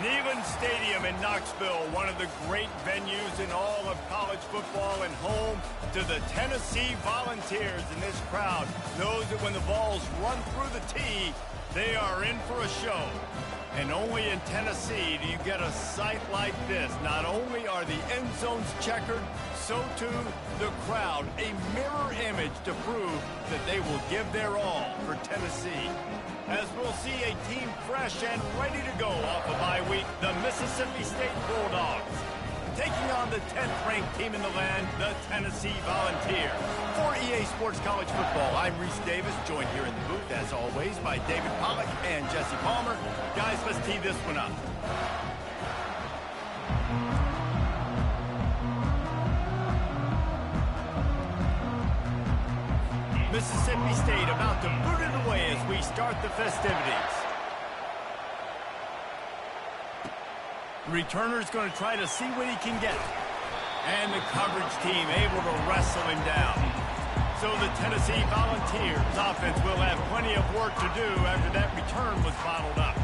Neyland Stadium in Knoxville, one of the great venues in all of college football and home to the Tennessee Volunteers. And this crowd knows that when the balls run through the tee, they are in for a show. And only in Tennessee do you get a sight like this. Not only are the end zones checkered, so too the crowd, a mirror image to prove that they will give their all for Tennessee. As we'll see a team fresh and ready to go off a bye week, the Mississippi State Bulldogs, taking on the 10th ranked team in the land, the Tennessee Volunteers. For EA Sports College Football, I'm Reese Davis, joined here in the booth, as always, by David Pollack and Jesse Palmer. Guys, let's tee this one up. Mississippi State about to boot it away as we start the festivities. The returner's going to try to see what he can get. And the coverage team able to wrestle him down. So the Tennessee Volunteers offense will have plenty of work to do after that return was bottled up.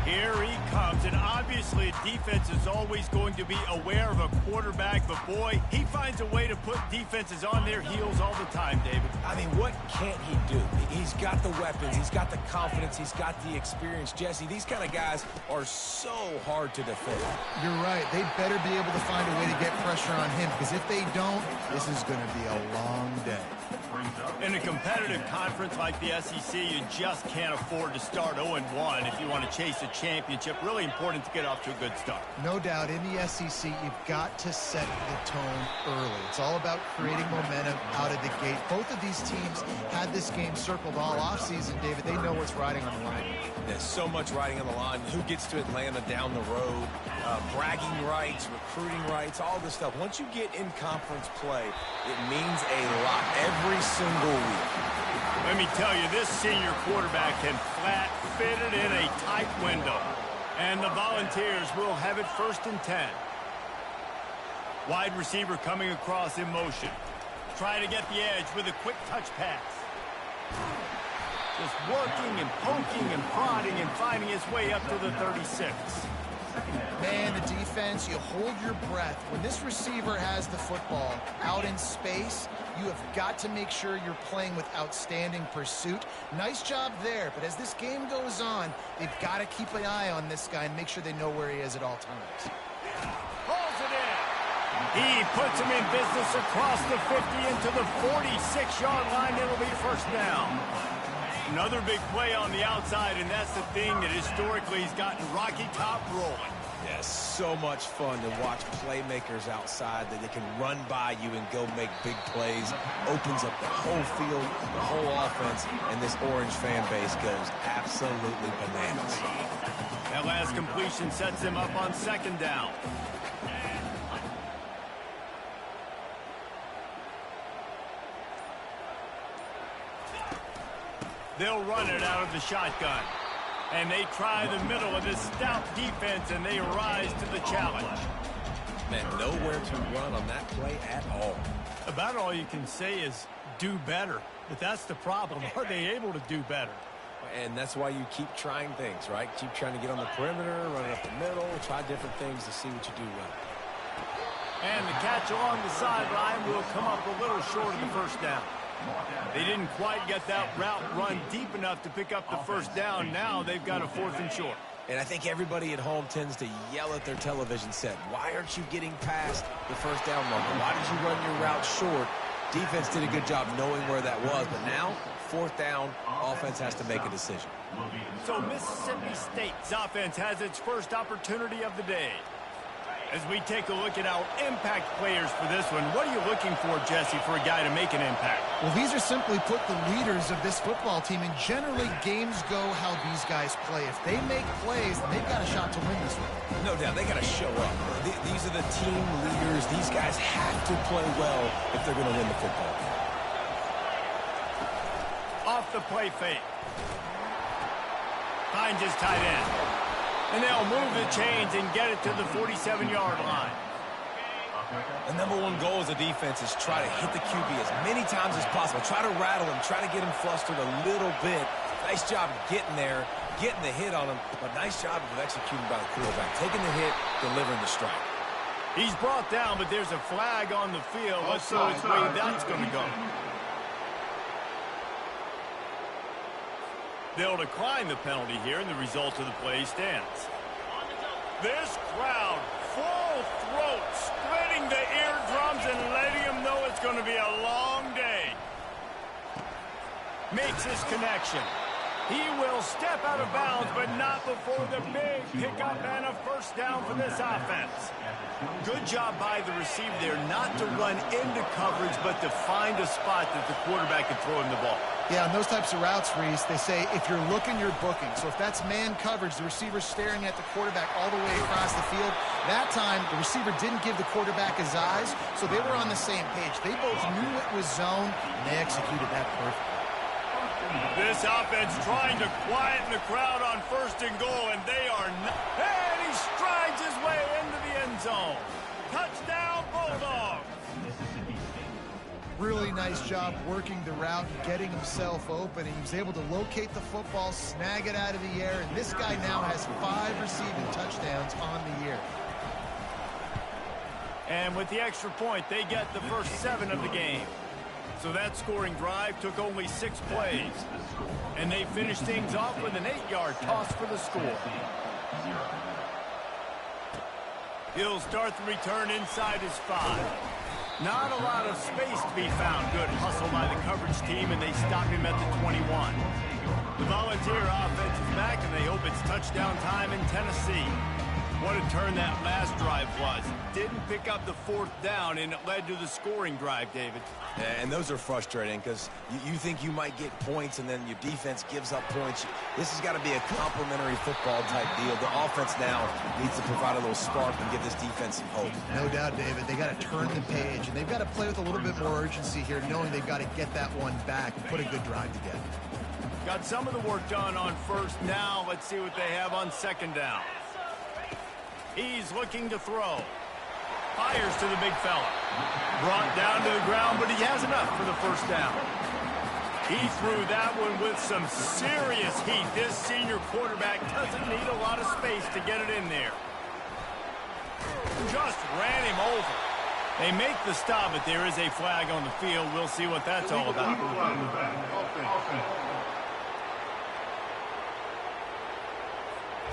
Here he comes, and obviously defense is always going to be aware of a quarterback, but boy, he finds a way to put defenses on their heels all the time, David. I mean, what can't he do? He's got the weapons, he's got the confidence, he's got the experience. Jesse, these kind of guys are so hard to defend. You're right. They better be able to find a way to get pressure on him, because if they don't, this is going to be a long day. In a competitive conference like the SEC, you just can't afford to start 0-1 if you want to chase a championship. Really important to get off to a good start. No doubt, in the SEC, you've got to set the tone early. It's all about creating momentum out of the gate. Both of these teams had this game circled all offseason, David. They know what's riding on the line. There's so much riding on the line. Who gets to Atlanta down the road? Bragging rights, recruiting rights, all this stuff. Once you get in conference play, it means a lot every single week. Let me tell you, this senior quarterback can flat fit it in a tight window. And the Volunteers will have it 1st and 10. Wide receiver coming across in motion. Try to get the edge with a quick touch pass. Just working and poking and prodding and finding his way up to the 36. Man, the defense, you hold your breath. When this receiver has the football out in space, you have got to make sure you're playing with outstanding pursuit. Nice job there, but as this game goes on, they've got to keep an eye on this guy and make sure they know where he is at all times. Pulls it in. He puts him in business across the 50 into the 46-yard line. It'll be 1st down. Another big play on the outside, and that's the thing that historically has gotten Rocky Top rolling. Yeah, so much fun to watch playmakers outside that they can run by you and go make big plays. Opens up the whole field, the whole offense, and this Orange fan base goes absolutely bananas. That last completion sets him up on 2nd down. They'll run it out of the shotgun. And they try the middle of this stout defense, and they rise to the challenge. Man, nowhere to run on that play at all. About all you can say is do better. But that's the problem. Are they able to do better? And that's why you keep trying things, right? Keep trying to get on the perimeter, run it up the middle, try different things to see what you do well. And the catch along the sideline will come up a little short of the 1st down. They didn't quite get that route run deep enough to pick up the 1st down. Now they've got a 4th and short. And I think everybody at home tends to yell at their television set. Why aren't you getting past the 1st down marker? Why did you run your route short? Defense did a good job knowing where that was, but now 4th down, offense has to make a decision. So Mississippi State's offense has its first opportunity of the day. As we take a look at our impact players for this one, what are you looking for, Jesse, for a guy to make an impact? Well, these are simply put the leaders of this football team, and generally games go how these guys play. If they make plays, then they've got a shot to win this one. No doubt, they got to show up. These are the team leaders. These guys have to play well if they're going to win the football game. Off the play fake. Finds his tight end. And they'll move the chains and get it to the 47-yard line. The #1 goal as a defense is try to hit the QB as many times as possible. Try to rattle him, try to get him flustered a little bit. Nice job getting there getting the hit on him, but nice job of executing by the quarterback. Taking the hit, delivering the strike. He's brought down, but there's a flag on the field. Let's see which way that's going to go. They'll decline the penalty here, and the result of the play stands. This crowd, full throat, splitting the eardrums and letting them know it's going to be a long day. Makes his connection. He will step out of bounds, but not before the big pickup and a first down for this offense. Good job by the receiver there, not to run into coverage, but to find a spot that the quarterback can throw him the ball. Yeah, on those types of routes, Reese, they say if you're looking, you're booking. So if that's man coverage, the receiver's staring at the quarterback all the way across the field. That time, the receiver didn't give the quarterback his eyes, so they were on the same page. They both knew it was zone, and they executed that perfectly. This offense trying to quieten the crowd on 1st and goal, and they are not. And he strides his way into the end zone. Touchdown, Bulldogs. Really nice job working the route, getting himself open, and he was able to locate the football, snag it out of the air, and this guy now has 5 receiving touchdowns on the year. And with the extra point, they get the first 7 of the game. So that scoring drive took only 6 plays. And they finished things off with an 8-yard toss for the score. He'll start the return inside his 5. Not a lot of space to be found. Good hustle by the coverage team, and they stop him at the 21. The Volunteer offense is back, and they hope it's touchdown time in Tennessee. What a turn that last drive was. Didn't pick up the 4th down, and it led to the scoring drive, David. Yeah, and those are frustrating because you think you might get points, and then your defense gives up points. This has got to be a complimentary football type deal. The offense now needs to provide a little spark and give this defense some hope. No doubt, David. They got to turn the page, and they've got to play with a little bit more urgency here, knowing they've got to get that one back and put a good drive together. Got some of the work done on 1st. Now let's see what they have on 2nd down. He's looking to throw. Fires to the big fella. Brought down to the ground, but he has enough for the first down. He threw that one with some serious heat. This senior quarterback doesn't need a lot of space to get it in there. Just ran him over. They make the stop, but there is a flag on the field. We'll see what that's all about.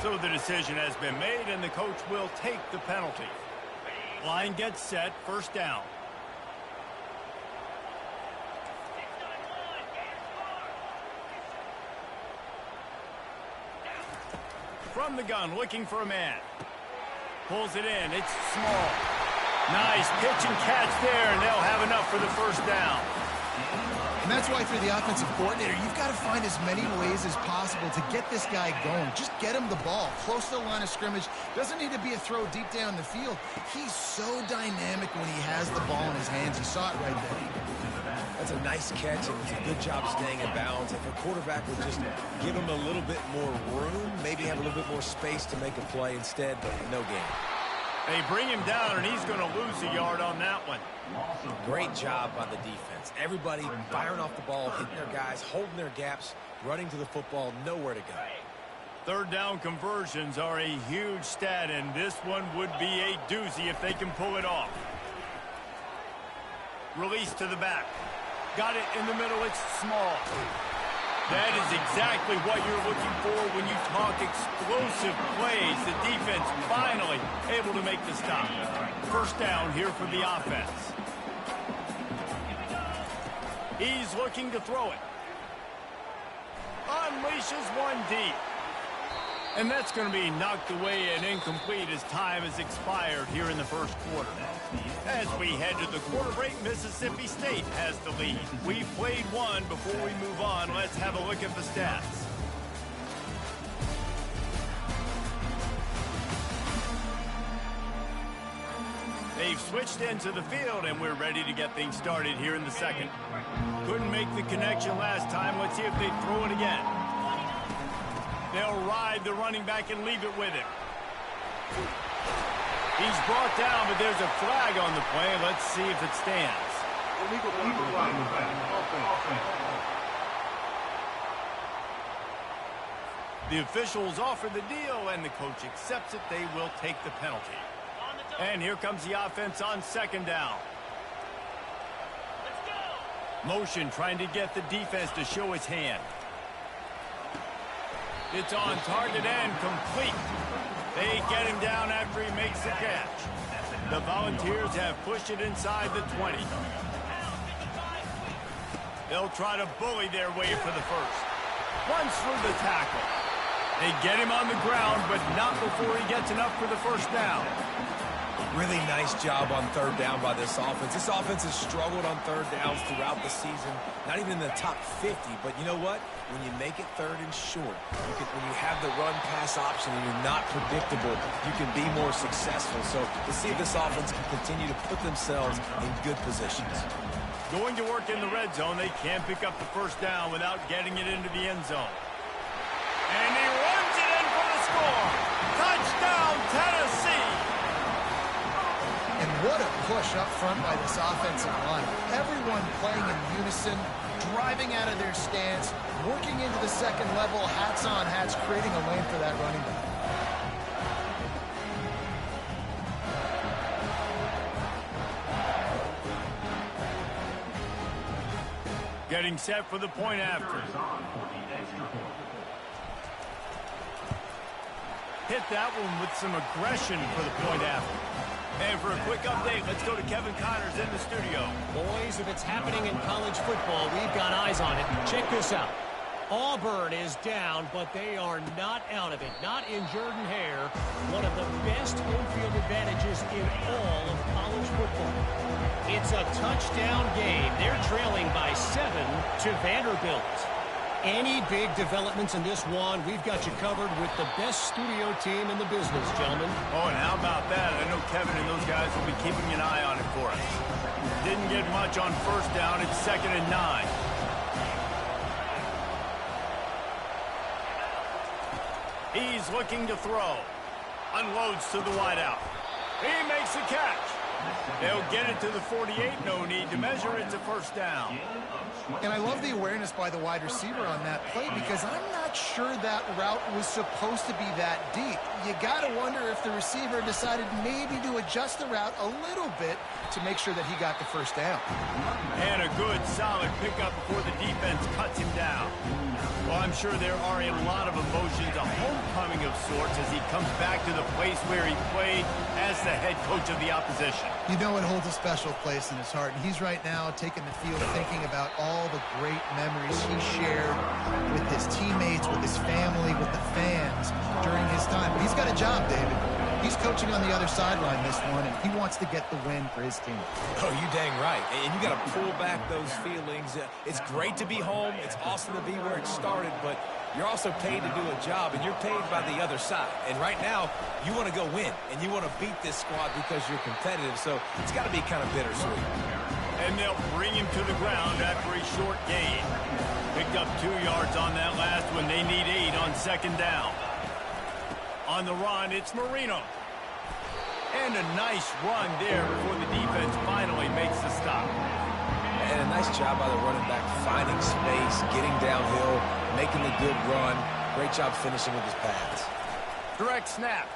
So the decision has been made, and the coach will take the penalty. Line gets set, 1st down. From the gun, looking for a man. Pulls it in, it's small. Nice pitch and catch there, and they'll have enough for the first down. And that's why for the offensive coordinator, you've got to find as many ways as possible to get this guy going. Just get him the ball close to the line of scrimmage. Doesn't need to be a throw deep down the field. He's so dynamic when he has the ball in his hands. You saw it right there. That's a nice catch, and it's a good job staying in bounds. If a quarterback would just give him a little bit more room, maybe have a little bit more space to make a play instead, but no gain. They bring him down, and he's going to lose a yard on that one. Great job by the defense. Everybody firing off the ball, hitting their guys, holding their gaps, running to the football, nowhere to go. 3rd down conversions are a huge stat, and this one would be a doozy if they can pull it off. Release to the back. Got it in the middle. It's small. That is exactly what you're looking for when you talk explosive plays. The defense finally able to make the stop. 1st down here for the offense. He's looking to throw it. Unleashes one deep. And that's going to be knocked away and incomplete as time has expired here in the 1st quarter. As we head to the quarter break, Mississippi State has the lead. We've played one. Before we move on, let's have a look at the stats. They've switched into the field, and we're ready to get things started here in the 2nd. Couldn't make the connection last time. Let's see if they throw it again. They'll ride the running back and leave it with him. He's brought down, but there's a flag on the play. Let's see if it stands. The officials offer the deal, and the coach accepts it. They will take the penalty. And here comes the offense on second down. Motion trying to get the defense to show his hand. It's on target and complete. They get him down after he makes the catch. The Volunteers have pushed it inside the 20. They'll try to bully their way for the first. Runs through the tackle. They get him on the ground, but not before he gets enough for the first down. Really nice job on third down by this offense. This offense has struggled on third downs throughout the season. Not even in the top 50. But you know what? When you make it third and short, when you have the run-pass option and you're not predictable, you can be more successful. So to see if this offense can continue to put themselves in good positions. Going to work in the red zone, they can't pick up the first down without getting it into the end zone. And he runs it in for the score. Touchdown, Tennessee! And what a push up front by this offensive line. Everyone playing in unison, driving out of their stance, working into the second level, hats on hats, creating a lane for that running back. Getting set for the point after. Hit that one with some aggression for the point after. And for a quick update, let's go to Kevin Connors in the studio. Boys, if it's happening in college football, we've got eyes on it. Check this out. Auburn is down, but they are not out of it. Not in Jordan Hare, one of the best home field advantages in all of college football. It's a touchdown game. They're trailing by 7 to Vanderbilt. Any big developments in this one, we've got you covered with the best studio team in the business, gentlemen. Oh, and how about that? I know Kevin and those guys will be keeping an eye on it for us. Didn't get much on first down. It's 2nd and 9. He's looking to throw. Unloads to the wideout. He makes the catch. They'll get it to the 48. No need to measure. It's a first down. And I love the awareness by the wide receiver on that play because I'm not sure that route was supposed to be that deep. You got to wonder if the receiver decided maybe to adjust the route a little bit to make sure that he got the first down. And a good, solid pickup before the defense cuts him down. Well, I'm sure there are a lot of emotions, a homecoming of sorts as he comes back to the place where he played as the head coach of the opposition. You know it holds a special place in his heart, and he's right now taking the field thinking about all the great memories he shared with his teammates, with his family, with the fans during his time. But he's got a job, David. He's coaching on the other sideline this one, and he wants to get the win for his team. Oh, you dang right. And you got to pull back those feelings. It's great to be home. It's awesome to be where it started, but you're also paid to do a job, and you're paid by the other side. And right now, you want to go win, and you want to beat this squad because you're competitive, so it's got to be kind of bittersweet. And they'll bring him to the ground after a short gain. Picked up 2 yards on that last one. They need 8 on second down. On the run, it's Marino. And a nice run there before the defense finally makes the stop. And a nice job by the running back, finding space, getting downhill, making a good run. Great job finishing with his pass. Direct snap.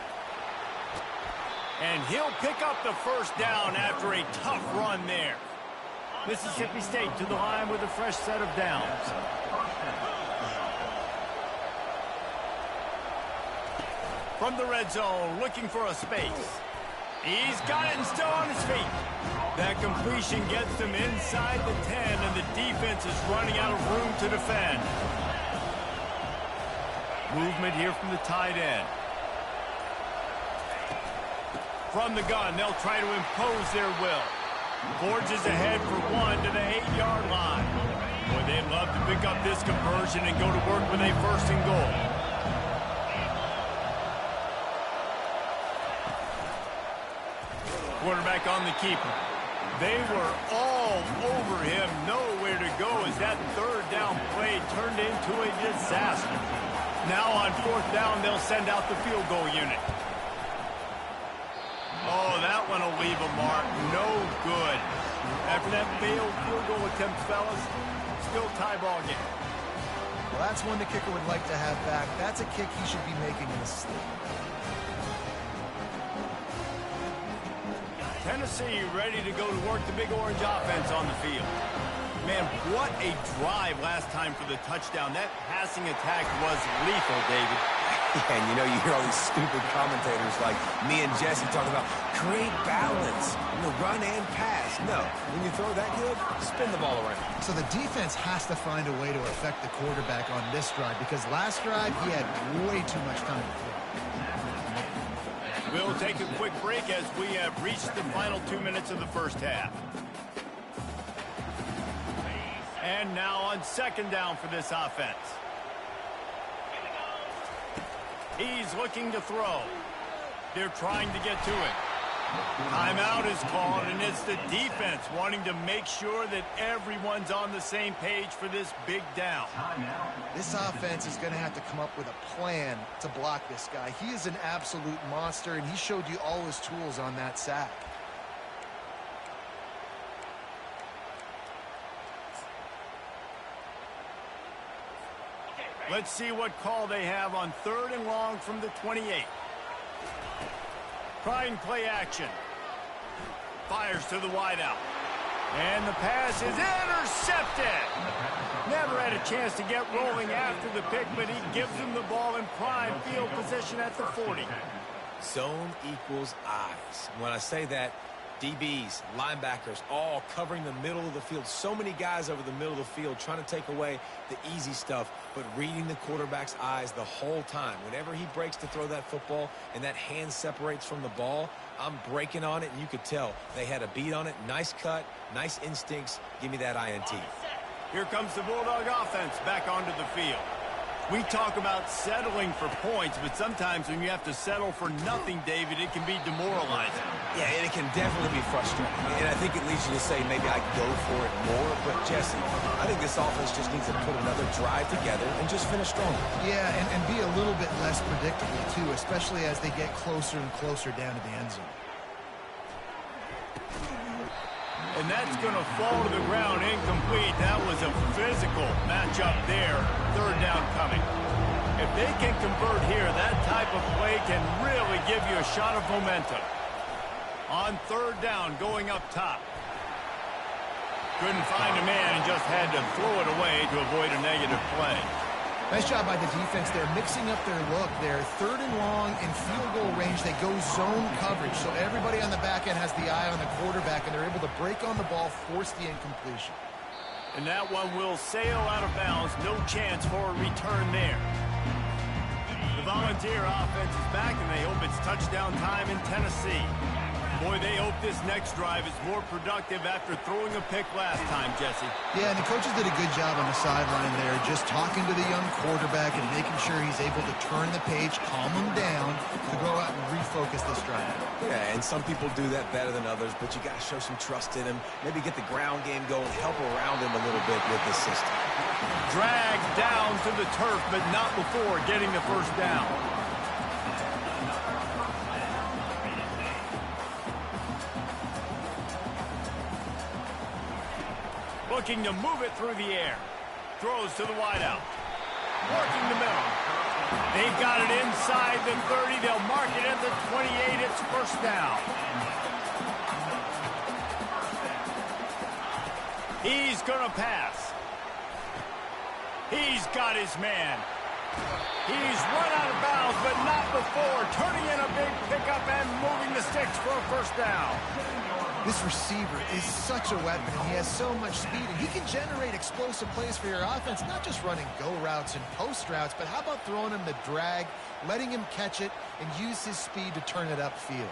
And he'll pick up the first down after a tough run there. Mississippi State to the line with a fresh set of downs. From the red zone, looking for a space. He's got it and still on his feet. That completion gets them inside the 10, and the defense is running out of room to defend. Movement here from the tight end. From the gun, they'll try to impose their will. Forges ahead for 1 to the 8-yard line. Boy, they'd love to pick up this conversion and go to work with a 1st and goal. Quarterback on the keeper. They were all over him, nowhere to go as that 3rd down play turned into a disaster. Now on 4th down, they'll send out the field goal unit. Oh, that one will leave a mark. No good. After that failed field goal attempt, fellas, still tie ball game. Well, that's one the kicker would like to have back. That's a kick he should be making in his sleep. Tennessee ready to go to work the Big Orange offense on the field. Man, what a drive last time for the touchdown. That passing attack was lethal, David. Yeah, and you know, you hear all these stupid commentators like me and Jesse talking about create balance, run and pass. No, when you throw that good, spin the ball around. So the defense has to find a way to affect the quarterback on this drive because last drive he had way too much time to throw. We'll take a quick break as we have reached the final 2 minutes of the first half. And now on second down for this offense. He's looking to throw. They're trying to get to it. Timeout is called, and it's the defense wanting to make sure that everyone's on the same page for this big down. This offense is going to have to come up with a plan to block this guy. He is an absolute monster, and he showed you all his tools on that sack. Let's see what call they have on 3rd and long from the 28. Trying play action. Fires to the wideout. And the pass is intercepted. Never had a chance to get rolling after the pick, but he gives him the ball in prime field position at the 40. Zone equals eyes. When I say that, DBs, linebackers, all covering the middle of the field. So many guys over the middle of the field trying to take away the easy stuff, but reading the quarterback's eyes the whole time. Whenever he breaks to throw that football and that hand separates from the ball, I'm breaking on it, and you could tell they had a beat on it. Nice cut, nice instincts. Give me that INT. Here comes the Bulldog offense back onto the field. We talk about settling for points, but sometimes when you have to settle for nothing, David, it can be demoralizing. Yeah, and it can definitely be frustrating. And I think it leads you to say maybe I go for it more. But, Jesse, I think this offense just needs to put another drive together and just finish strong. Yeah, and be a little bit less predictable, too, especially as they get closer and closer down to the end zone. And that's going to fall to the ground incomplete. That was a physical matchup there. 3rd down coming. If they can convert here, that type of play can really give you a shot of momentum. On 3rd down, going up top. Couldn't find a man and just had to throw it away to avoid a negative play. Nice job by the defense there, mixing up their look there. 3rd and long in field goal range. They go zone coverage, so everybody on the back end has the eye on the quarterback, and they're able to break on the ball, force the incompletion. And that one will sail out of bounds. No chance for a return there. The Volunteer offense is back, and they hope it's touchdown time in Tennessee. Boy, they hope this next drive is more productive after throwing a pick last time, Jesse. Yeah, and the coaches did a good job on the sideline there, just talking to the young quarterback and making sure he's able to turn the page, calm him down, to go out and refocus this drive. Yeah, and some people do that better than others, but you got to show some trust in him. Maybe get the ground game going, help around him a little bit with this system. Dragged down to the turf, but not before getting the 1st down. Looking to move it through the air. Throws to the wideout. Working the middle. They've got it inside the 30. They'll mark it at the 28. It's 1st down. He's going to pass. He's got his man. He's run out of bounds, but not before. Turning in a big pickup and moving the sticks for a 1st down. This receiver is such a weapon, and he has so much speed, and he can generate explosive plays for your offense, not just running go routes and post routes, but how about throwing him the drag, letting him catch it, and use his speed to turn it upfield.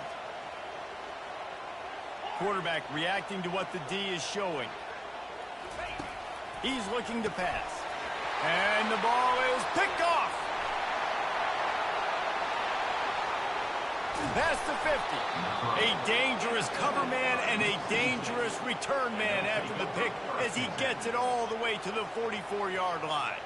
Quarterback reacting to what the D is showing. He's looking to pass. And the ball is picked off. Past the 50. A dangerous cover man and a dangerous return man after the pick as he gets it all the way to the 44-yard line.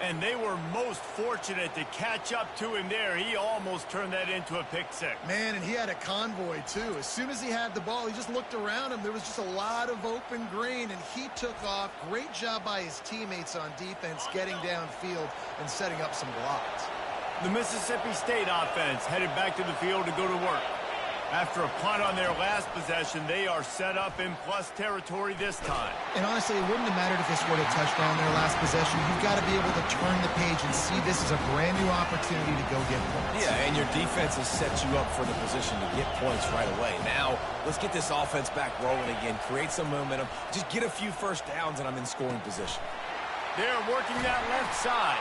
And they were most fortunate to catch up to him there. He almost turned that into a pick six. Man, and he had a convoy, too. As soon as he had the ball, he just looked around him. There was just a lot of open green, and he took off. Great job by his teammates on defense, getting downfield and setting up some blocks. The Mississippi State offense headed back to the field to go to work. After a punt on their last possession, they are set up in plus territory this time. And honestly, it wouldn't have mattered if they scored a touchdown their last possession. You've got to be able to turn the page and see this as a brand new opportunity to go get points. Yeah, and your defense has set you up for the position to get points right away. Now, let's get this offense back rolling again, create some momentum, just get a few first downs, and I'm in scoring position. They're working that left side.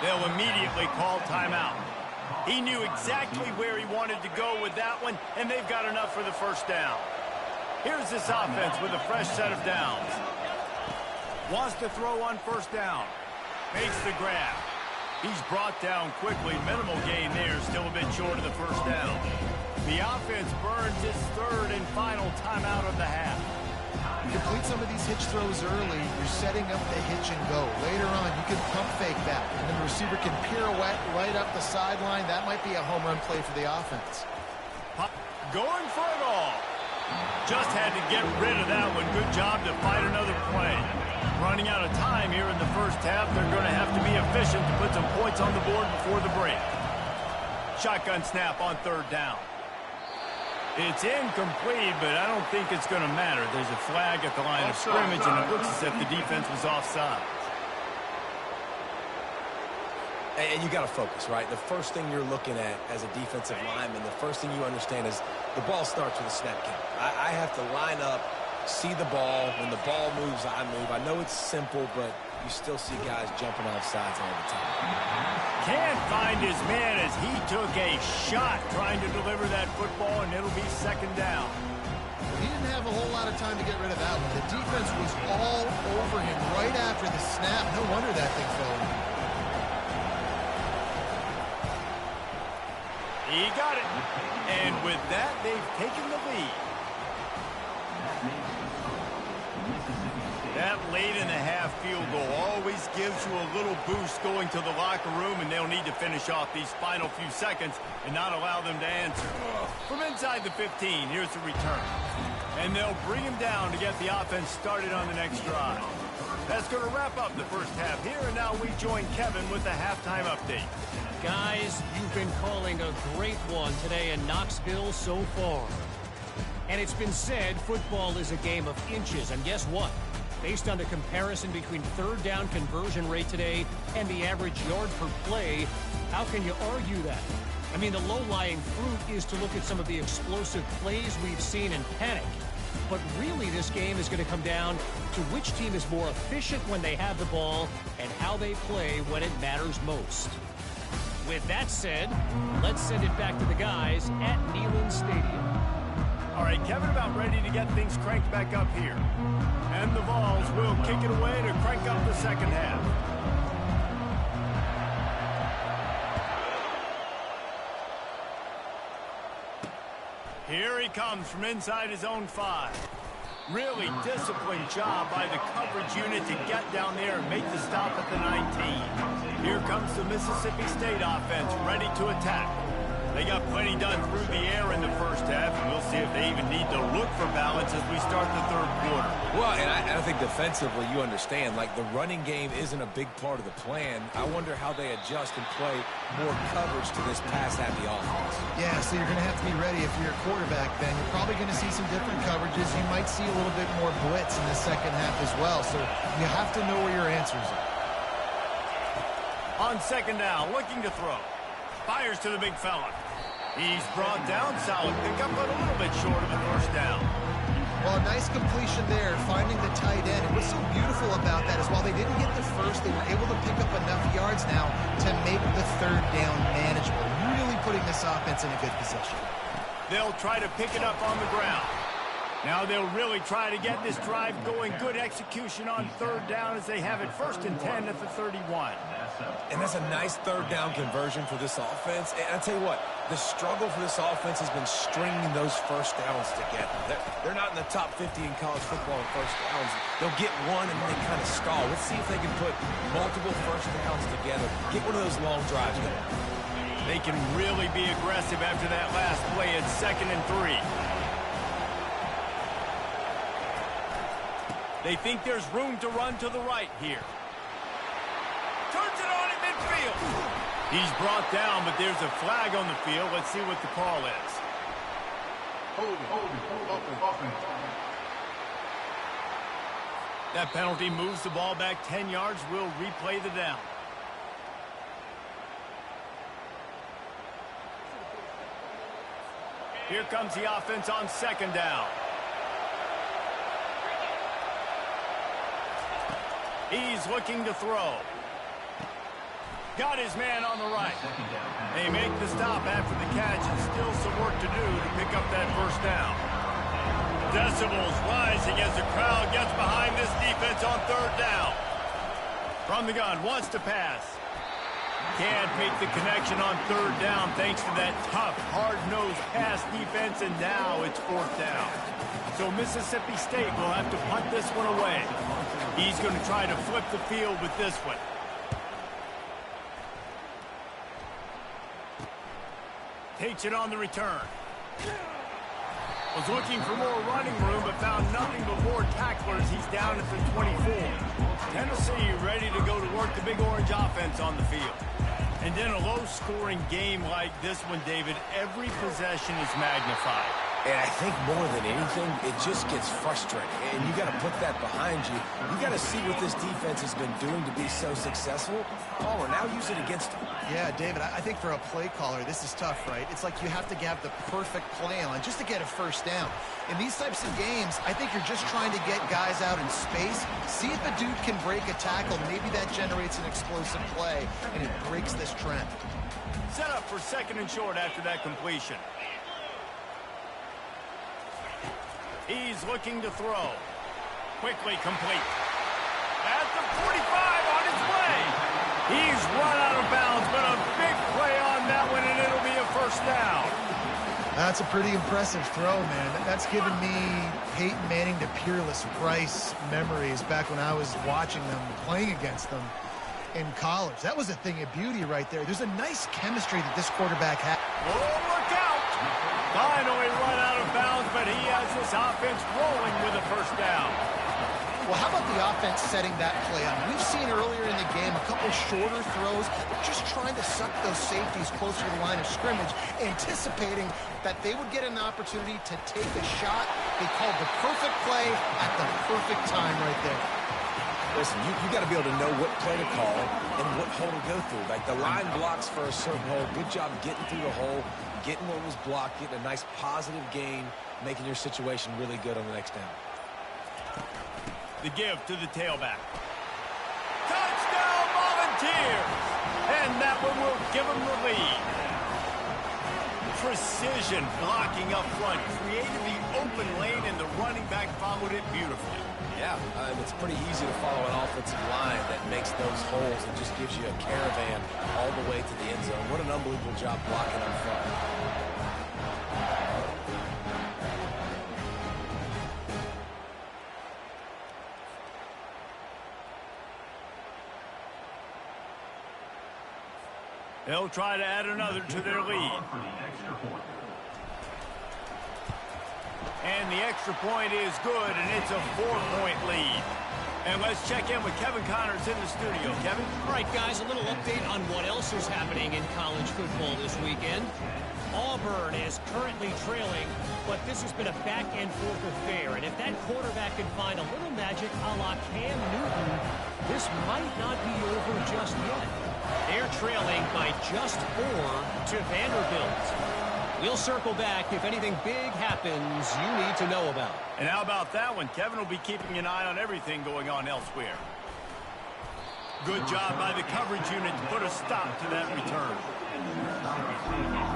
They'll immediately call timeout. He knew exactly where he wanted to go with that one, and they've got enough for the first down. Here's this offense with a fresh set of downs. Wants to throw on first down. Makes the grab. He's brought down quickly. Minimal gain there, still a bit short of the first down. The offense burns its third and final timeout of the half. Complete some of these hitch throws early. You're setting up the hitch and go. Later on, you can pump fake that, and then the receiver can pirouette right up the sideline. That might be a home run play for the offense. Going for it all. Just had to get rid of that one. Good job to fight another play. Running out of time here in the first half. They're going to have to be efficient to put some points on the board before the break. Shotgun snap on third down. It's incomplete, but I don't think it's going to matter. There's a flag at the line of scrimmage, and it looks as if the defense was offside. And you got to focus, right? The first thing you're looking at as a defensive lineman, the first thing you understand is the ball starts with a snap count. I have to line up, see the ball. When the ball moves, I move. I know it's simple, but you still see guys jumping off sides all the time. Can't find his man as he took a shot trying to deliver that football, and it'll be second down. He didn't have a whole lot of time to get rid of that one. The defense was all over him right after the snap. No wonder that thing fell in. He got it. And with that, they've taken the lead. That late-in-the-half field goal always gives you a little boost going to the locker room, and they'll need to finish off these final few seconds and not allow them to answer. From inside the 15, here's the return. And they'll bring him down to get the offense started on the next drive. That's going to wrap up the first half here, and now we join Kevin with the halftime update. Guys, you've been calling a great one today in Knoxville so far. And it's been said football is a game of inches, and guess what? Based on the comparison between third down conversion rate today and the average yard per play, how can you argue that? I mean, the low-lying fruit is to look at some of the explosive plays we've seen and panic. But really, this game is going to come down to which team is more efficient when they have the ball and how they play when it matters most. With that said, let's send it back to the guys at Neyland Stadium. All right, Kevin, about ready to get things cranked back up here. And the Vols will kick it away to crank up the second half. Here he comes from inside his own 5. Really disciplined job by the coverage unit to get down there and make the stop at the 19. Here comes the Mississippi State offense ready to attack. They got plenty done through the air in the first half, and we'll see if they even need to look for balance as we start the third quarter. Well, and I think defensively you understand, like the running game isn't a big part of the plan. I wonder how they adjust and play more coverage to this pass-happy offense. Yeah, so you're going to have to be ready if you're a quarterback then. You're probably going to see some different coverages. You might see a little bit more blitz in the second half as well, so you have to know where your answers are. On second down, looking to throw. Fires to the big fella. He's brought down, solid pickup, but a little bit short of a first down. Well, nice completion there, finding the tight end. And what's so beautiful about that is while they didn't get the first, they were able to pick up enough yards now to make the third down manageable. Really putting this offense in a good position. They'll try to pick it up on the ground. Now they'll really try to get this drive going. Good execution on third down as they have it 1st and 10 at the 31. And that's a nice third down conversion for this offense. And I tell you what, the struggle for this offense has been stringing those first downs together. They're not in the top 50 in college football in first downs. They'll get one and then they kind of stall. Let's see if they can put multiple first downs together. Get one of those long drives going. They can really be aggressive after that last play at 2nd and 3. They think there's room to run to the right here. Turns it on in midfield. He's brought down, but there's a flag on the field. Let's see what the call is. That penalty moves the ball back 10 yards. We'll replay the down. Here comes the offense on 2nd down. He's looking to throw. Got his man on the right. They make the stop after the catch, and still some work to do to pick up that first down. Decibels rising as the crowd gets behind this defense on 3rd down. From the gun, wants to pass. Can't make the connection on 3rd down thanks to that tough, hard-nosed pass defense, and now it's 4th down. So Mississippi State will have to punt this one away. He's going to try to flip the field with this one. Takes it on the return. Was looking for more running room, but found nothing but more tacklers. He's down at the 24. Tennessee ready to go to work the Big Orange offense on the field. And in a low-scoring game like this one, David, every possession is magnified. And I think more than anything, it just gets frustrating. And you got to put that behind you. You got to see what this defense has been doing to be so successful. Caller, now use it against them. Yeah, David, I think for a play caller, this is tough, right? It's like you have to have the perfect play on just to get a first down. In these types of games, I think you're just trying to get guys out in space, see if a dude can break a tackle. Maybe that generates an explosive play, and it breaks this trend. Set up for 2nd and short after that completion. He's looking to throw. Quickly complete. At the 45 on his way. He's run out of bounds, but a big play on that one, and it'll be a first down. That's a pretty impressive throw, man. That's given me Peyton Manning to Peerless Price memories back when I was watching them, playing against them in college. That was a thing of beauty right there. There's a nice chemistry that this quarterback has. Oh, look out! Finally run out of bounds, but he has this offense rolling with a first down. Well, how about the offense setting that play up? We've seen earlier in the game a couple shorter throws, just trying to suck those safeties closer to the line of scrimmage, anticipating that they would get an opportunity to take a shot. They called the perfect play at the perfect time right there. Listen, you got to be able to know what play to call and what hole to go through. Like the line blocks for a certain hole. Good job getting through the hole, getting what was blocked, getting a nice positive gain, making your situation really good on the next down. The give to the tailback. Touchdown Volunteers! And that one will give them the lead. Precision blocking up front created the open lane, and the running back followed it beautifully. Yeah, it's pretty easy to follow an offensive line that makes those holes and just gives you a caravan all the way to the end zone. What an unbelievable job blocking up front. They'll try to add another to their lead. And the extra point is good, and it's a 4-point lead. And let's check in with Kevin Connors in the studio. Kevin? All right, guys, a little update on what else is happening in college football this weekend. Auburn is currently trailing, but this has been a back-and-forth affair. And if that quarterback can find a little magic a la Cam Newton, this might not be over just yet. They're trailing by just 4 to Vanderbilt. We'll circle back if anything big happens you need to know about. And how about that one? Kevin will be keeping an eye on everything going on elsewhere. Good job by the coverage unit to put a stop to that return.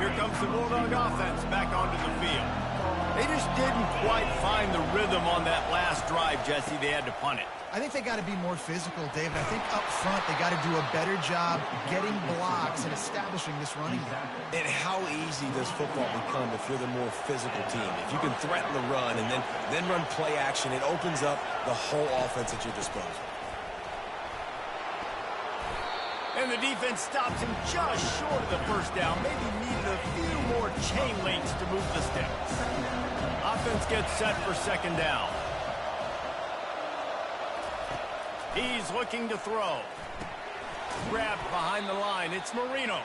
Here comes the Bulldog offense back onto the field. They just didn't quite find the rhythm on that last drive, Jesse. They had to punt it. I think they got to be more physical, David. I think up front they got to do a better job getting blocks and establishing this running game. And how easy does football become if you're the more physical team? If you can threaten the run and then run play action, it opens up the whole offense at your disposal. And the defense stops him just short of the first down. Maybe needed a few more chain links to move the sticks. Offense gets set for second down. He's looking to throw. Grabbed behind the line. It's Marino.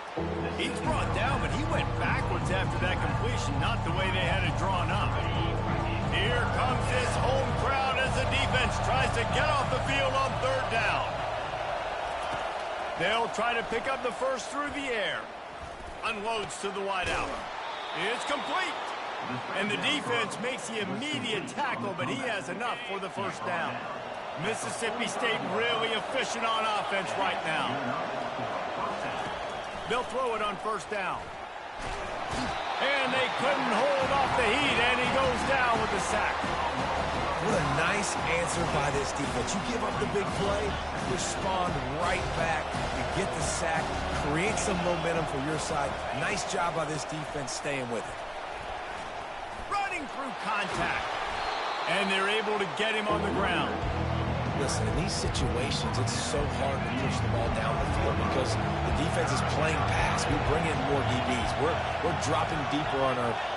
He's brought down, but he went backwards after that completion, not the way they had it drawn up. Here comes this home crowd as the defense tries to get off the field on third down. They'll try to pick up the first through the air. Unloads to the wideout. It's complete. And the defense makes the immediate tackle, but he has enough for the first down. Mississippi State really efficient on offense right now. They'll throw it on first down. And they couldn't hold off the heat, and he goes down with the sack. What a nice answer by this defense. You give up the big play, respond right back, you get the sack, create some momentum for your side. Nice job by this defense staying with it. Running through contact. And they're able to get him on the ground. Listen, in these situations, it's so hard to push the ball down the field because the defense is playing pass. We bring in more DBs. We're dropping deeper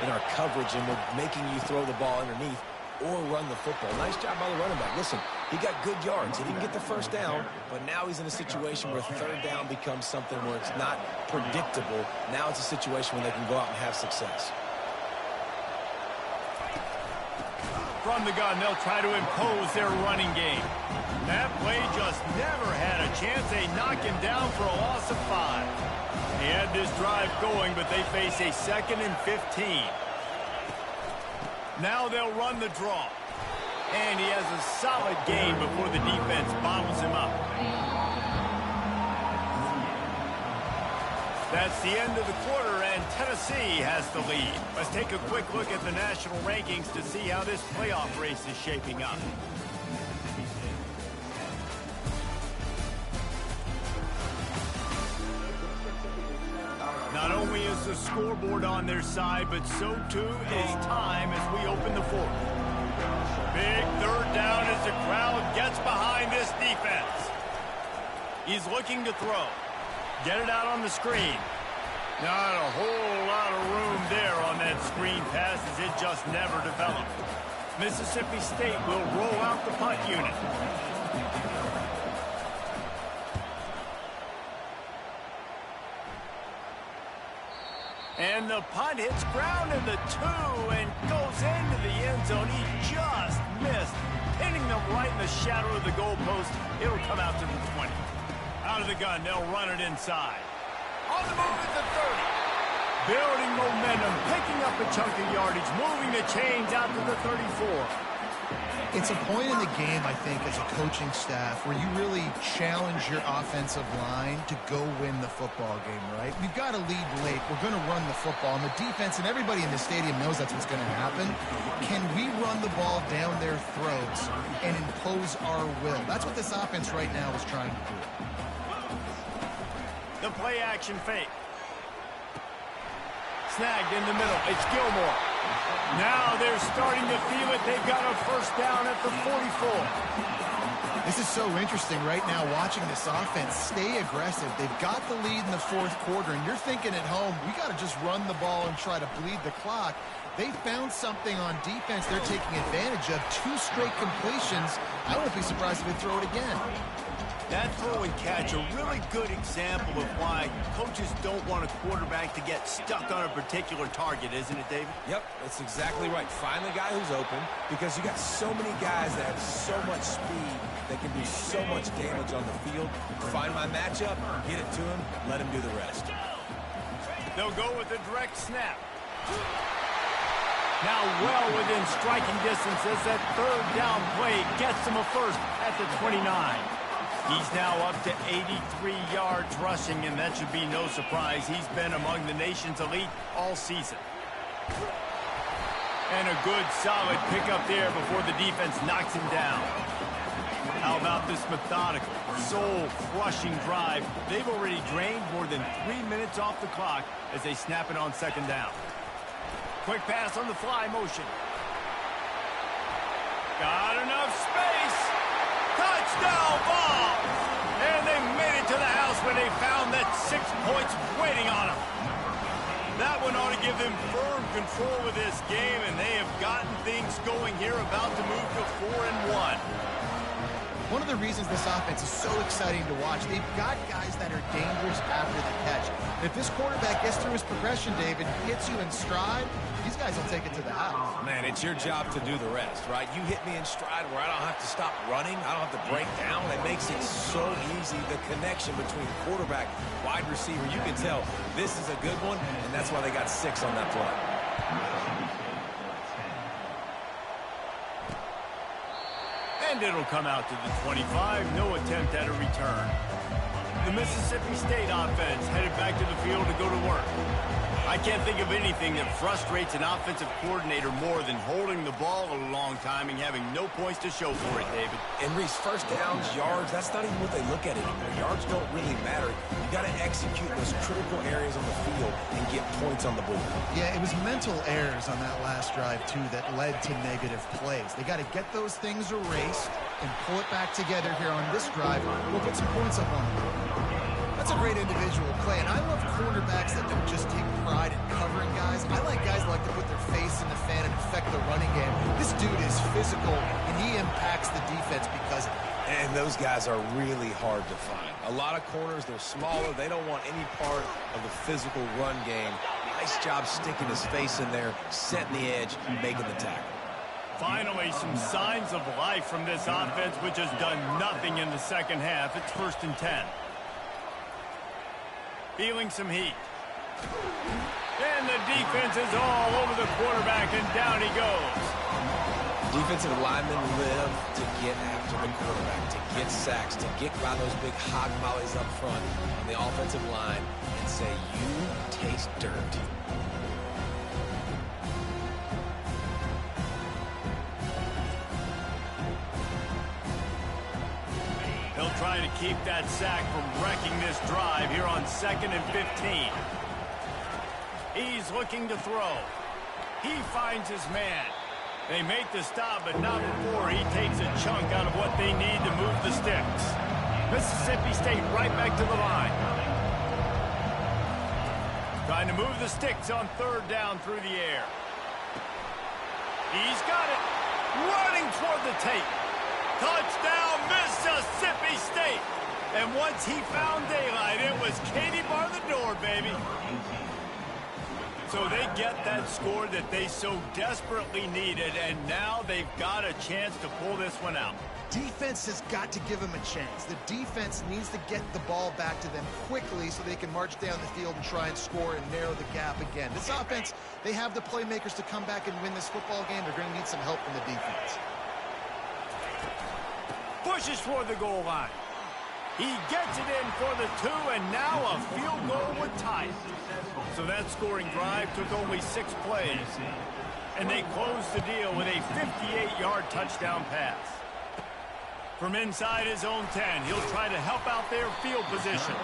in our coverage, and we're making you throw the ball underneath or run the football. Nice job by the running back. Listen, he got good yards. He didn't get the first down, but now he's in a situation where third down becomes something where it's not predictable. Now it's a situation where they can go out and have success. From the gun, they'll try to impose their running game. That play just never had a chance. They knock him down for a loss of 5. He had this drive going, but they face a 2nd and 15. Now they'll run the draw. And he has a solid gain before the defense bottles him up. That's the end of the quarter, and Tennessee has the lead. Let's take a quick look at the national rankings to see how this playoff race is shaping up. Not only is the scoreboard on their side, but so too is time as we open the fourth. Big third down as the crowd gets behind this defense. He's looking to throw. Get it out on the screen. Not a whole lot of room there on that screen pass as it just never developed. Mississippi State will roll out the punt unit. And the punt hits ground in the 2 and goes into the end zone. He just missed, pinning them right in the shadow of the goalpost. It'll come out to the 20. Out of the gun, they'll run it inside. On the move at the 30. Building momentum, picking up a chunk of yardage, moving the chains out to the 34. It's a point in the game, I think, as a coaching staff where you really challenge your offensive line to go win the football game, right? We've got to lead late. We're going to run the football. And the defense and everybody in the stadium knows that's what's going to happen. Can we run the ball down their throats and impose our will? That's what this offense right now is trying to do. The play action fake. Snagged in the middle. It's Gilmore. Now they're starting to feel it. They've got a first down at the 44. This is so interesting right now watching this offense stay aggressive. They've got the lead in the fourth quarter, and you're thinking at home, we got to just run the ball and try to bleed the clock. They found something on defense they're taking advantage of. 2 straight completions. I wouldn't be surprised if they throw it again. That throw and catch, a really good example of why coaches don't want a quarterback to get stuck on a particular target, isn't it, David? Yep, that's exactly right. Find the guy who's open because you got so many guys that have so much speed that can do so much damage on the field. Find my matchup, get it to him, let him do the rest. They'll go with a direct snap. Now well within striking distance as that third down play gets them a first at the 29. He's now up to 83 yards rushing, and that should be no surprise. He's been among the nation's elite all season. And a good, solid pickup there before the defense knocks him down. How about this methodical, soul-crushing drive? They've already drained more than 3 minutes off the clock as they snap it on second down. Quick pass on the fly motion. Got enough space. Touchdown ball. And they made it to the house when they found that 6 points waiting on them. That one ought to give them firm control of this game, and they have gotten things going here, about to move to 4-1. One of the reasons this offense is so exciting to watch, they've got guys that are dangerous after the catch. If this quarterback gets through his progression, David, hits you in stride, these guys will take it to the house. Man, it's your job to do the rest, right? You hit me in stride where I don't have to stop running. I don't have to break down. It makes it so easy, the connection between quarterback, wide receiver. You can tell this is a good one, and that's why they got 6 on that play. And it'll come out to the 25. No attempt at a return. The Mississippi State offense headed back to the field to go to work. I can't think of anything that frustrates an offensive coordinator more than holding the ball a long time and having no points to show for it, David. And Reese, first downs, yards, that's not even what they look at anymore. Yards don't really matter. You got to execute those critical areas on the field and get points on the board. Yeah, it was mental errors on that last drive, too, that led to negative plays. They got to get those things erased and pull it back together here on this drive. We'll get some points up on the board. That's a great individual play, and I love cornerbacks that don't just take pride in covering guys. I like guys that like to put their face in the fan and affect the running game. This dude is physical, and he impacts the defense because of it. And those guys are really hard to find. A lot of corners, they're smaller. They don't want any part of the physical run game. Nice job sticking his face in there, setting the edge, making the tackle. Finally, some signs of life from this offense, which has done nothing in the second half. It's 1st and 10. Feeling some heat. And the defense is all over the quarterback, and down he goes. Defensive linemen live to get after the quarterback, to get sacks, to get by those big hog mollies up front on the offensive line and say, you taste dirt. He'll try to keep that sack from wrecking this drive here on 2nd and 15. He's looking to throw. He finds his man. They make the stop, but not before he takes a chunk out of what they need to move the sticks. Mississippi State right back to the line. Trying to move the sticks on 3rd down through the air. He's got it. Running toward the tape. Touchdown, Mississippi State. And once he found daylight, it was Katie bar the door, baby. So they get that score that they so desperately needed, and now they've got a chance to pull this one out. Defense has got to give them a chance. The defense needs to get the ball back to them quickly so they can march down the field and try and score and narrow the gap again. This offense, they have the playmakers to come back and win this football game. They're going to need some help from the defense. Pushes for the goal line. He gets it in for the 2, and now a field goal would tie it. So that scoring drive took only 6 plays, and they closed the deal with a 58-yard touchdown pass. From inside his own 10, he'll try to help out their field position.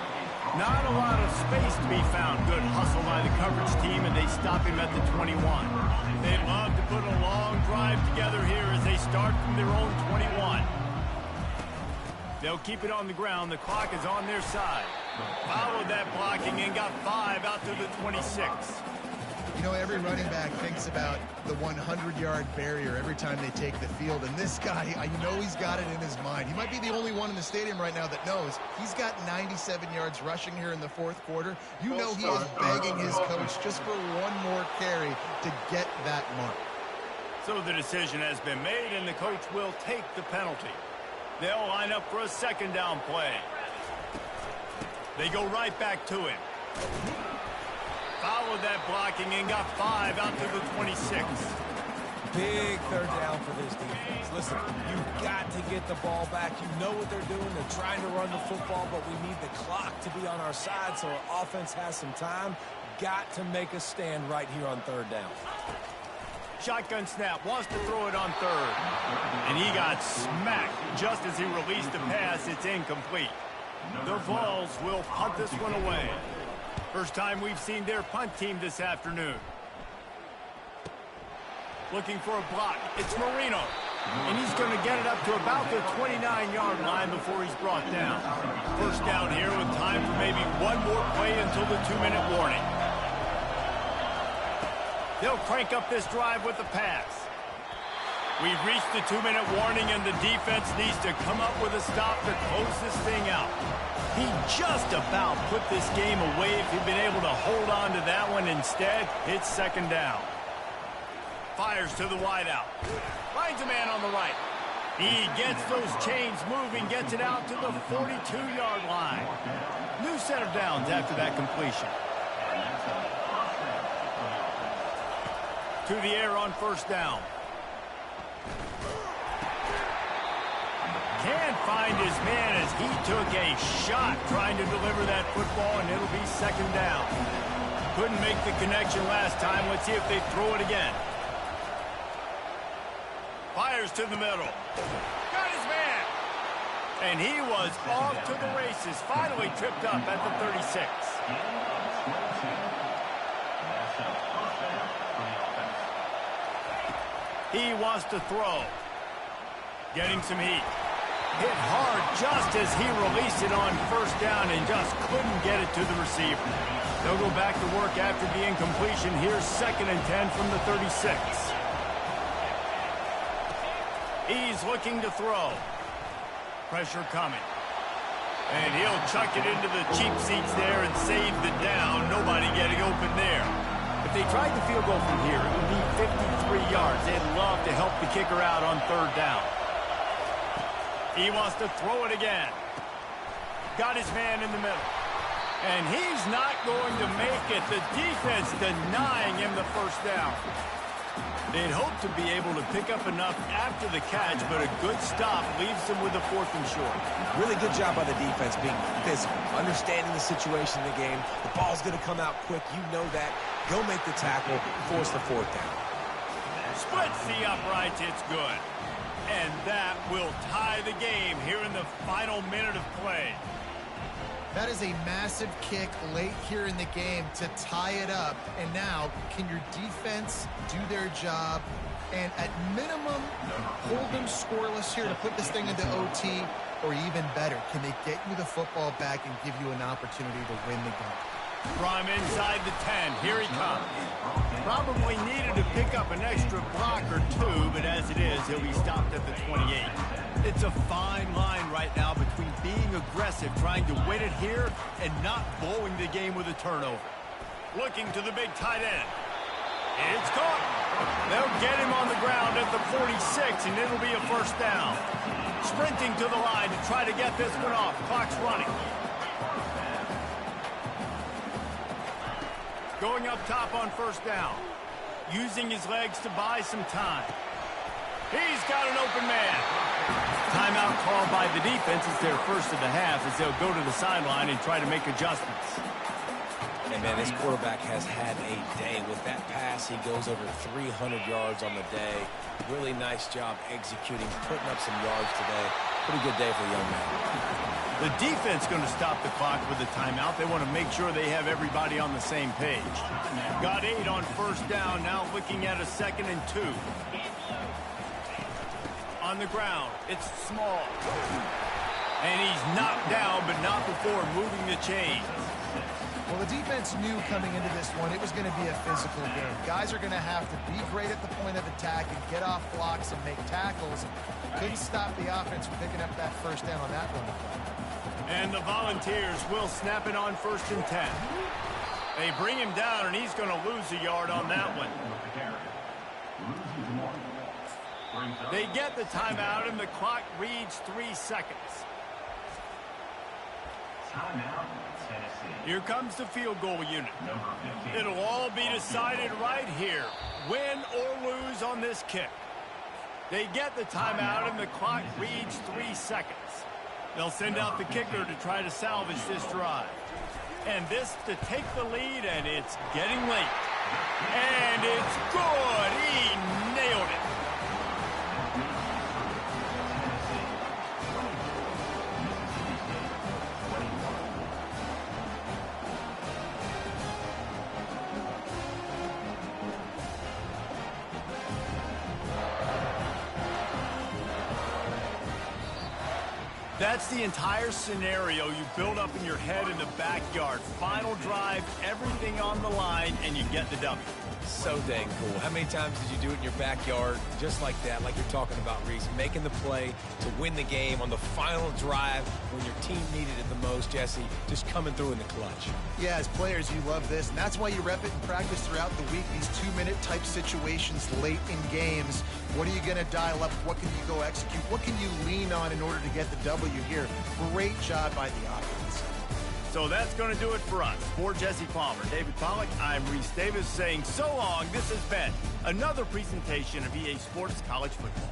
Not a lot of space to be found. Good hustle by the coverage team, and they stop him at the 21. They'd love to put a long drive together here as they start from their own 21. They'll keep it on the ground. The clock is on their side. Followed that blocking and got 5 out to the 26. You know, every running back thinks about the 100-yard barrier every time they take the field. And this guy, you know he's got it in his mind. He might be the only one in the stadium right now that knows he's got 97 yards rushing here in the 4th quarter. You know he is begging his coach just for one more carry to get that mark. So the decision has been made, and the coach will take the penalty. They'll line up for a 2nd down play. They go right back to him. Followed that blocking and got 5 out to the 26. Big 3rd down for this defense. Listen, you've got to get the ball back. You know what they're doing. They're trying to run the football, but we need the clock to be on our side so our offense has some time. Got to make a stand right here on 3rd down. Shotgun snap, wants to throw it on third. And he got smacked just as he released the pass. It's incomplete. The Vols will punt this one away. First time we've seen their punt team this afternoon. Looking for a block. It's Marino. And he's going to get it up to about the 29-yard line before he's brought down. First down here with time for maybe one more play until the 2-minute warning. They'll crank up this drive with the pass. We've reached the 2-minute warning, and the defense needs to come up with a stop to close this thing out. He just about put this game away if he'd been able to hold on to that one. Instead, it's second down. Fires to the wideout. Finds a man on the right. He gets those chains moving, gets it out to the 42-yard line. New set of downs after that completion. To the air on first down. Can't find his man as he took a shot trying to deliver that football, and it'll be second down. Couldn't make the connection last time. Let's see if they throw it again. Fires to the middle. Got his man. And he was off to the races. Finally tripped up at the 36. He wants to throw. Getting some heat. Hit hard just as he released it on first down and just couldn't get it to the receiver. They'll go back to work after the incompletion. Here's 2nd and 10 from the 36. He's looking to throw. Pressure coming. And he'll chuck it into the cheap seats there and save the down. Nobody getting open there. If they tried the field goal from here, it would be 53 yards. They'd love to help the kicker out on third down. He wants to throw it again. Got his man in the middle. And he's not going to make it. The defense denying him the first down. They'd hope to be able to pick up enough after the catch, but a good stop leaves them with a 4th and short. Really good job by the defense being physical, understanding the situation in the game. The ball's going to come out quick. You know that. Go make the tackle, force the 4th down. Splits the uprights. It's good. And that will tie the game here in the final minute of play. That is a massive kick late here in the game to tie it up. And now, can your defense do their job and at minimum hold them scoreless here to put this thing into OT? Or even better, can they get you the football back and give you an opportunity to win the game? From inside the 10, here he comes. Probably needed to pick up an extra block or two, but as it is, he'll be stopped at the 28. It's a fine line right now between being aggressive, trying to win it here, and not blowing the game with a turnover. Looking to the big tight end. It's caught. They'll get him on the ground at the 46, and it'll be a first down. Sprinting to the line to try to get this one off. Clock's running. Going up top on first down. Using his legs to buy some time. He's got an open man. Timeout called by the defense. It's their first of the half as they'll go to the sideline and try to make adjustments. And, man, this quarterback has had a day. With that pass, he goes over 300 yards on the day. Really nice job executing, putting up some yards today. Pretty good day for the young man. The defense going to stop the clock with a timeout. They want to make sure they have everybody on the same page. Got 8 on first down. Now looking at a 2nd and 2. On the ground, it's Small. And he's knocked down, but not before moving the chains. Well, the defense knew coming into this one it was going to be a physical game. Guys are going to have to be great at the point of attack and get off blocks and make tackles. Couldn't stop the offense from picking up that first down on that one. And the Volunteers will snap it on 1st and 10. They bring him down, and he's going to lose a yard on that one. They get the timeout, and the clock reads 3 seconds. Here comes the field goal unit. It'll all be decided right here. Win or lose on this kick. They get the timeout, and the clock reads 3 seconds. They'll send out the kicker to try to salvage this drive. And this to take the lead, and it's getting late. And it's good. He nailed it. That's the entire scenario you build up in your head in the backyard. Final drive, everything on the line, and you get the W. So dang cool. How many times did you do it in your backyard just like that, like you're talking about, Reese, making the play to win the game on the final drive when your team needed it the most, Jesse, just coming through in the clutch. Yeah, as players, you love this, and that's why you rep it in practice throughout the week, these 2-minute type situations late in games. What are you going to dial up? What can you go execute? What can you lean on in order to get the W here? Great job by the offense. So that's going to do it for us. For Jesse Palmer, David Pollack, I'm Reese Davis saying so long. This has been another presentation of EA Sports College Football.